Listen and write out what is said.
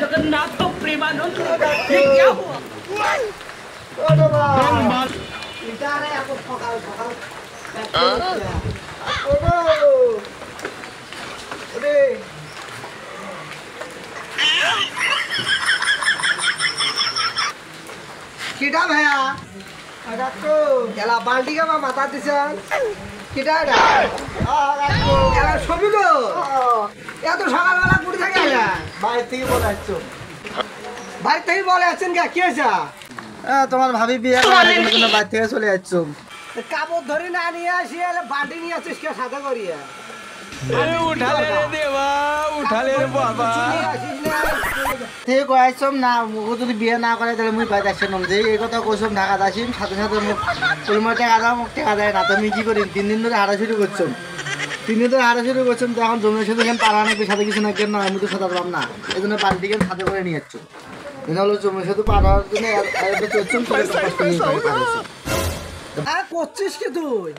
जगन्नाथ तो प्रेमानंद ये क्या हुआ কিটা ভাইয়া কাকু এলা বালতি কা মাথা দিছেন কিটা এটা এলা ছবি গো এত সকালবেলা কুড়ি থেকে এলা বাইরে থেকে বলে আসছো বাইরে থেকে বলে আসছেন কি হয়েছে তোমার ভাবি বিয়ে করে কোনো বাইরে থেকে চলে যাচ্ছ কাপড় ধরে না নিয়ে আসি এলে বালতি নিয়ে আসছিস কে সাথে করিয়া উঠালে রে দেবা উঠালে রে বাবা ঠিক কইছম না মুখো যদি বিয়ে না করে তাহলে মুই বাইরে আসছিলাম যে এই কথা কইছম ঢাকা আসিম সাথে সাথে মুখ কলমা টাকা দাও মুখ টাকা দেয় না তুমি কি করি 3 দিন ধরে হাঁটা শুরু করছম 3 দিন ধরে হাঁটা শুরু করছম তো এখন জমির সাথে কেন পারা নাকি সাথে কিছু না কেন না আমি তো সাথে পারলাম না এই জন্য বালতি কেন সাথে করে নিয়ে যাচ্ছ এটা হলো জমির সাথে পার হওয়ার জন্য এত চলছম আর করছিস কি তুই